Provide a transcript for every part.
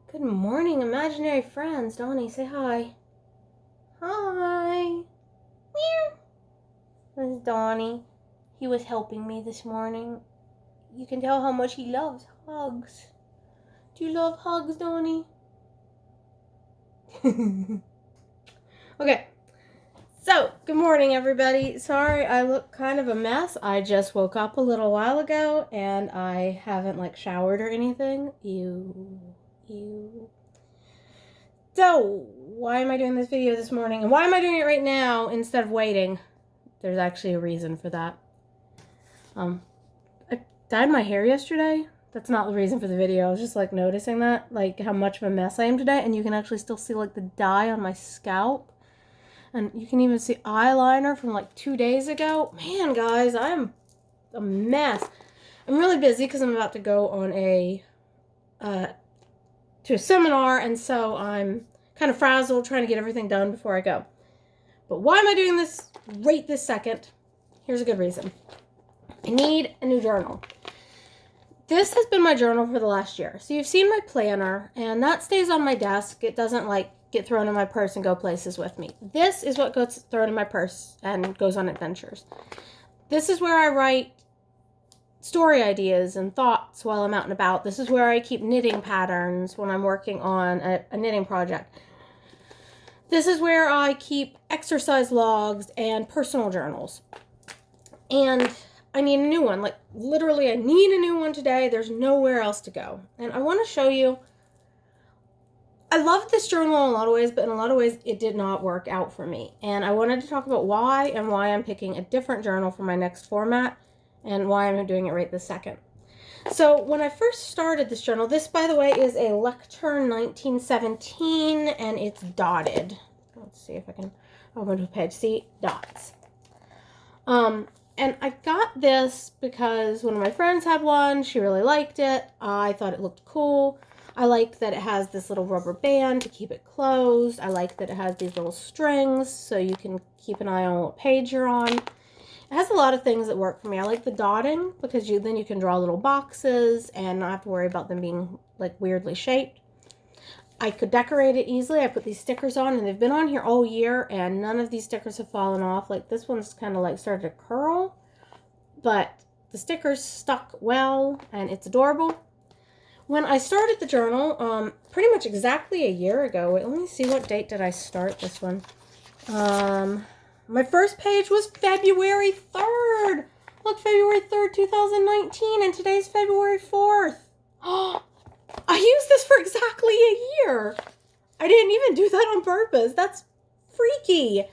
Good morning, imaginary friends. Donnie, say hi. Hi. Meow. This is Donnie. He was helping me this morning. You can tell how much he loves hugs. Do you love hugs, Donnie? Okay. So, good morning, everybody. Sorry, I look kind of a mess. I just woke up a little while ago, and I haven't, showered or anything. So, why am I doing this video this morning? And why am I doing it right now instead of waiting? There's actually a reason for that. I dyed my hair yesterday. That's not the reason for the video. I was just, noticing that, how much of a mess I am today. And you can actually still see, the dye on my scalp. And you can even see eyeliner from, 2 days ago. Man, guys, I am a mess. I'm really busy because I'm about to go on to a seminar, and so I'm kind of frazzled trying to get everything done before I go. But why am I doing this right this second? Here's a good reason. I need a new journal. This has been my journal for the last year. So you've seen my planner, and that stays on my desk. It doesn't get thrown in my purse and go places with me. This is what gets thrown in my purse and goes on adventures. This is where I write story ideas and thoughts while I'm out and about. This is where I keep knitting patterns when I'm working on a knitting project. This is where I keep exercise logs and personal journals. And I need a new one. Literally, I need a new one today. There's nowhere else to go. And I want to show you. I love this journal in a lot of ways, but in a lot of ways, it did not work out for me. And I wanted to talk about why and why I'm picking a different journal for my next format and why I'm doing it right this second. So when I first started this journal, this, by the way, is a Lectern 1917, and it's dotted. Let's see if I can open to a page. See, dots. And I got this because one of my friends had one. She really liked it. I thought it looked cool. I like that it has this little rubber band to keep it closed. I like that it has these little strings so you can keep an eye on what page you're on. It has a lot of things that work for me. I like the dotting because then you can draw little boxes and not have to worry about them being weirdly shaped. I could decorate it easily. I put these stickers on, and they've been on here all year, and none of these stickers have fallen off. This one's kind of started to curl, but the stickers stuck well, and it's adorable. When I started the journal, pretty much exactly a year ago, wait, let me see, what date did I start this one? My first page was February 3rd. Look, February 3rd, 2019, and today's February 4th. I used this for exactly a year. I didn't even do that on purpose. That's freaky.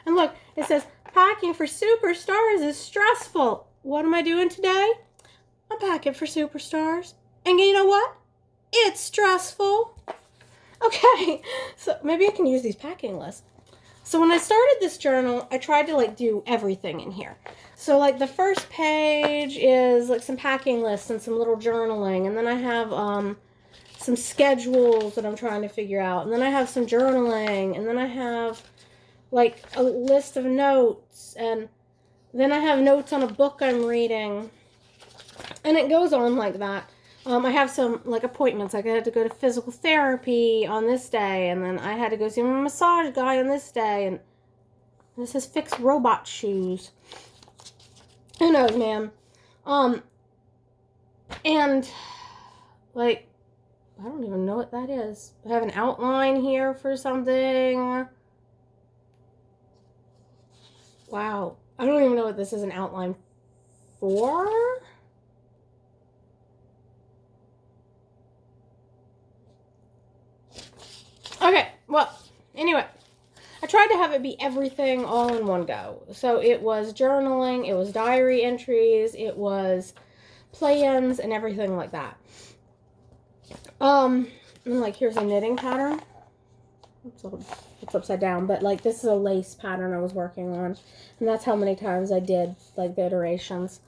And look, it says, packing for superstars is stressful. What am I doing today? I'm packing for superstars. And you know what? It's stressful. Okay, so maybe I can use these packing lists. So when I started this journal, I tried to do everything in here. So the first page is some packing lists and some little journaling. And then I have some schedules that I'm trying to figure out. And then I have some journaling. And then I have a list of notes. And then I have notes on a book I'm reading. And it goes on like that. I have some appointments. I had to go to physical therapy on this day, and then I had to go see my massage guy on this day, and this says fix robot shoes. Who knows, man? And I don't even know what that is. I have an outline here for something. Wow. I don't even know what this is an outline for. Okay, well, anyway, I tried to have it be everything all in one go. So it was journaling, it was diary entries, it was plans, and everything like that. And here's a knitting pattern. It's upside down, but this is a lace pattern I was working on, and that's how many times I did the iterations.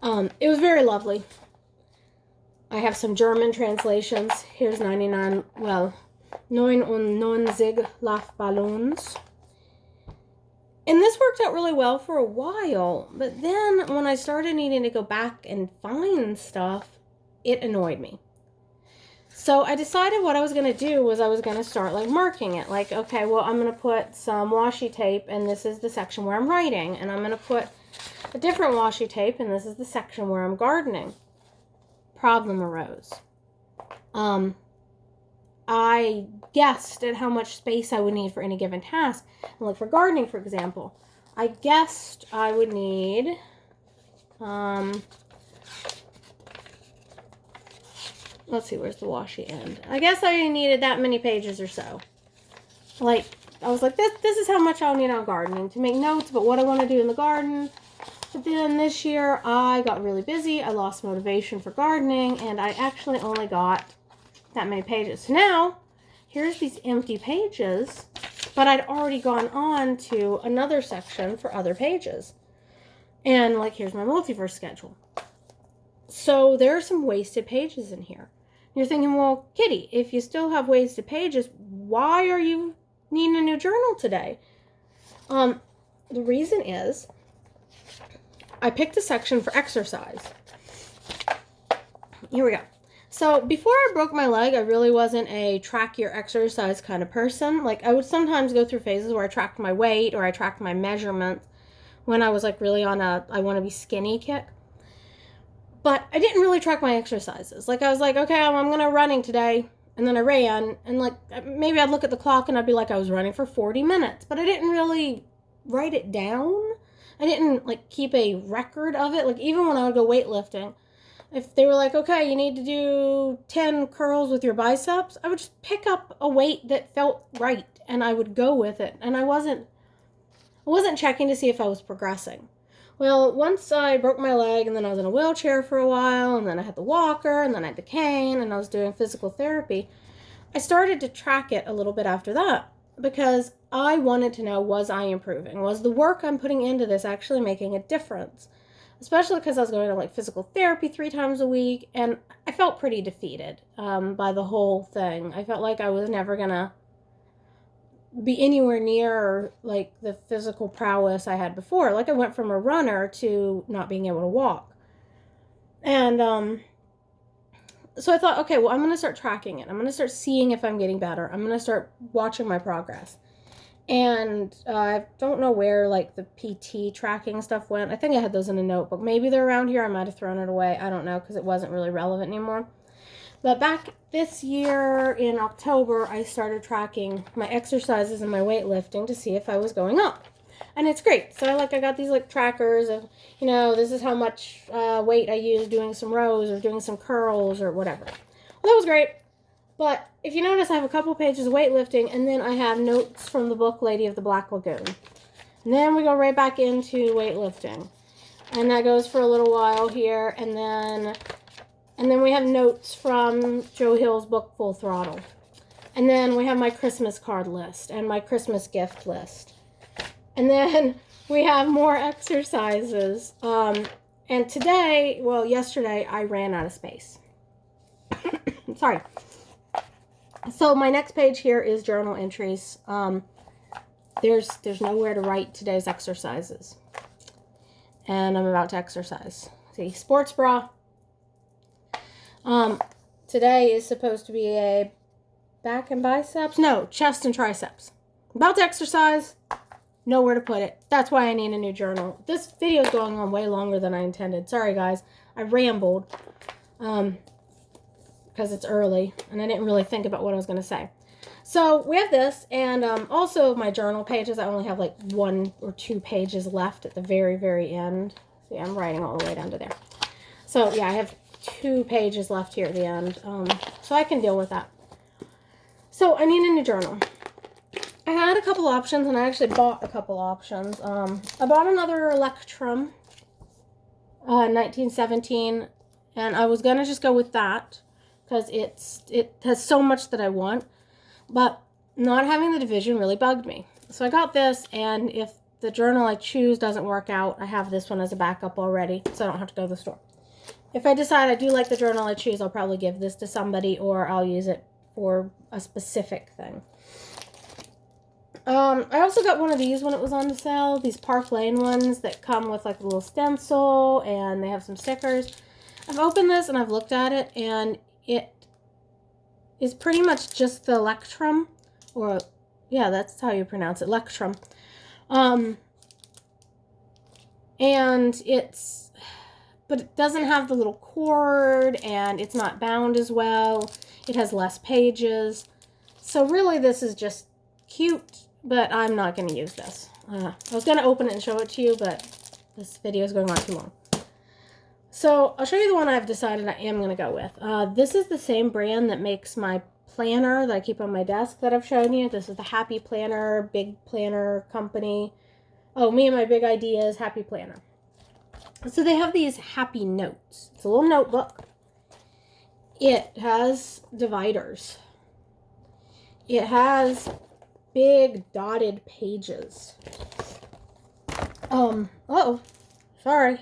It was very lovely. I have some German translations. Here's 99 Luftballons. And this worked out really well for a while, but then when I started needing to go back and find stuff, it annoyed me. So I decided what I was going to do was I was going to start like marking it. Like, okay, well, I'm going to put some washi tape, and this is the section where I'm writing. And I'm going to put a different washi tape, and this is the section where I'm gardening. Problem arose. I guessed at how much space I would need for any given task. Like for gardening, for example, I guessed I would need, let's see, where's the washi end? I guess I needed that many pages or so. Like, I was like, this is how much I'll need on gardening to make notes about what I want to do in the garden. But then this year, I got really busy. I lost motivation for gardening, and I actually only got that many pages. So now, here's these empty pages, but I'd already gone on to another section for other pages. And, like, here's my multiverse schedule. So there are some wasted pages in here. You're thinking, well, Kitty, if you still have wasted pages, why are you needing a new journal today? The reason is I picked a section for exercise. Here we go. So before I broke my leg, I really wasn't a track your exercise kind of person. Like, I would sometimes go through phases where I tracked my weight or I tracked my measurements when I was like really on a I want to be skinny kick. But I didn't really track my exercises. Like, I was like, okay, I'm going to running today. And then I ran. And, like, maybe I'd look at the clock and I'd be like, I was running for 40 minutes. But I didn't really write it down. I didn't, like, keep a record of it. Like, even when I would go weightlifting, if they were like, okay, you need to do 10 curls with your biceps, I would just pick up a weight that felt right. And I would go with it. And I wasn't checking to see if I was progressing. Well, once I broke my leg, and then I was in a wheelchair for a while, and then I had the walker, and then I had the cane, and I was doing physical therapy, I started to track it a little bit after that, because I wanted to know, was I improving? Was the work I'm putting into this actually making a difference? Especially because I was going to like physical therapy 3 times a week, and I felt pretty defeated by the whole thing. I felt like I was never going to be anywhere near like the physical prowess I had before. Like, I went from a runner to not being able to walk. And so I thought, okay, well, I'm going to start tracking it. I'm going to start seeing if I'm getting better. I'm going to start watching my progress. And I don't know where like the PT tracking stuff went. I think I had those in a notebook. Maybe they're around here. I might have thrown it away. I don't know, because it wasn't really relevant anymore. But back this year in October, I started tracking my exercises and my weightlifting to see if I was going up. And it's great. So I got these like trackers of, this is how much weight I use doing some rows or doing some curls or whatever. Well, that was great. But if you notice, I have a couple pages of weightlifting, and then I have notes from the book Lady of the Black Lagoon. And then we go right back into weightlifting. And that goes for a little while here, and then we have notes from Joe Hill's book, Full Throttle. And then we have my Christmas card list and my Christmas gift list. And then we have more exercises. And yesterday, I ran out of space. Sorry. So my next page here is journal entries. There's nowhere to write today's exercises. And I'm about to exercise. See, sports bra. Today is supposed to be a back and biceps. No, chest and triceps. About to exercise. Nowhere to put it. That's why I need a new journal. This video is going on way longer than I intended. Sorry, guys. I rambled. Because it's early, and I didn't really think about what I was going to say. So we have this, and also my journal pages, I only have like 1 or 2 pages left at the very, very end. See, I'm writing all the way down to there. So yeah, I have 2 pages left here at the end, so I can deal with that. So I need a new journal. I had a couple options, and I actually bought a couple options. I bought another Electrum 1917, and I was going to just go with that, because it has so much that I want, but not having the division really bugged me. So I got this, and if the journal I choose doesn't work out, I have this one as a backup already, so I don't have to go to the store. If I decide I do like the journal I choose, I'll probably give this to somebody, or I'll use it for a specific thing. I also got one of these when it was on the sale, these Park Lane ones that come with like a little stencil, and they have some stickers. I've opened this, and I've looked at it, and is pretty much just the Electrum, or yeah, that's how you pronounce it, Electrum. And but it doesn't have the little cord, and it's not bound as well. It has less pages. So really this is just cute, but I'm not going to use this. I was going to open it and show it to you, but this video is going on too long. So I'll show you the one I've decided I am going to go with. This is the same brand that makes my planner that I keep on my desk that I've shown you. This is the Happy Planner, Big Planner Company. Oh, me and my big ideas, Happy Planner. So they have these happy notes. It's a little notebook. It has dividers. It has big dotted pages. Uh-oh, sorry.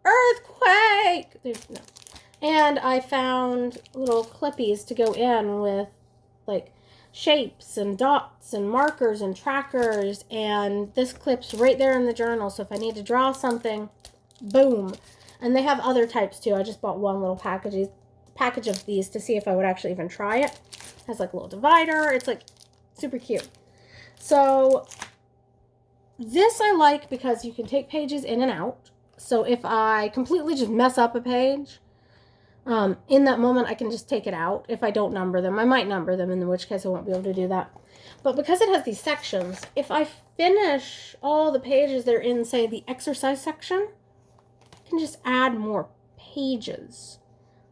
Earthquake! No. And I found little clippies to go in with like shapes and dots and markers and trackers, and this clips right there in the journal, so if I need to draw something, boom. And they have other types too. I just bought one little package of these to see if I would actually even try it. It has like a little divider. It's like super cute. So this I like because you can take pages in and out. So if I completely just mess up a page, in that moment I can just take it out. If I don't number them, I might number them, in which case I won't be able to do that. But because it has these sections, if I finish all the pages that are in, say, the exercise section, I can just add more pages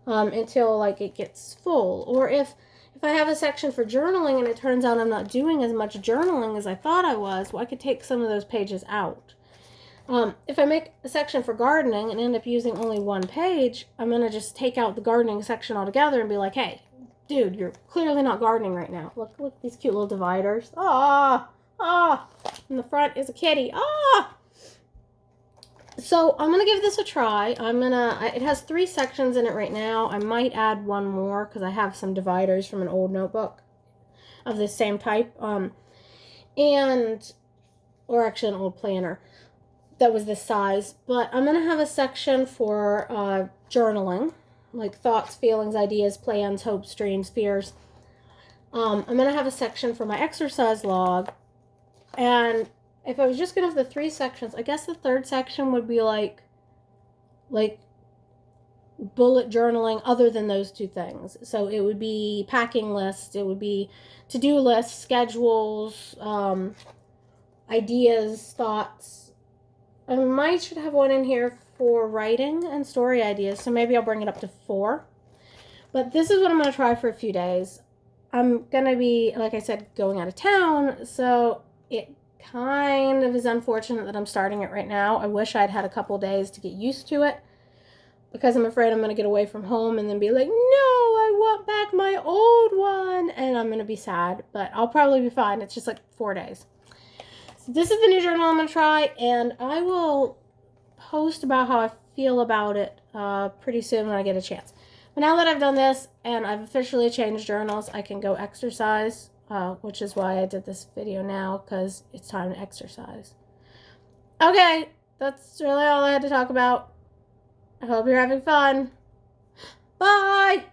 until like it gets full. Or if I have a section for journaling and it turns out I'm not doing as much journaling as I thought I was, well, I could take some of those pages out. If I make a section for gardening and end up using only one page, I'm going to just take out the gardening section altogether and be like, hey, dude, you're clearly not gardening right now. Look at these cute little dividers. In the front is a kitty. So I'm going to give this a try. It has 3 sections in it right now. I might add one more because I have some dividers from an old notebook of the same type. Or actually an old planner that was this size. But I'm going to have a section for journaling, like thoughts, feelings, ideas, plans, hopes, dreams, fears. I'm going to have a section for my exercise log. And if I was just going to have the 3 sections, I guess the 3rd section would be like bullet journaling other than those 2 things. So it would be packing lists, it would be to-do lists, schedules, ideas, thoughts. I might should have one in here for writing and story ideas, so maybe I'll bring it up to 4. But this is what I'm going to try for a few days. I'm going to be, like I said, going out of town, so it kind of is unfortunate that I'm starting it right now. I wish I'd had a couple days to get used to it, because I'm afraid I'm going to get away from home and then be like, no, I want back my old one, and I'm going to be sad, but I'll probably be fine. It's just like 4 days. So this is the new journal I'm going to try, and I will post about how I feel about it pretty soon when I get a chance. But now that I've done this and I've officially changed journals, I can go exercise, which is why I did this video now, because it's time to exercise. Okay, that's really all I had to talk about. I hope you're having fun. Bye!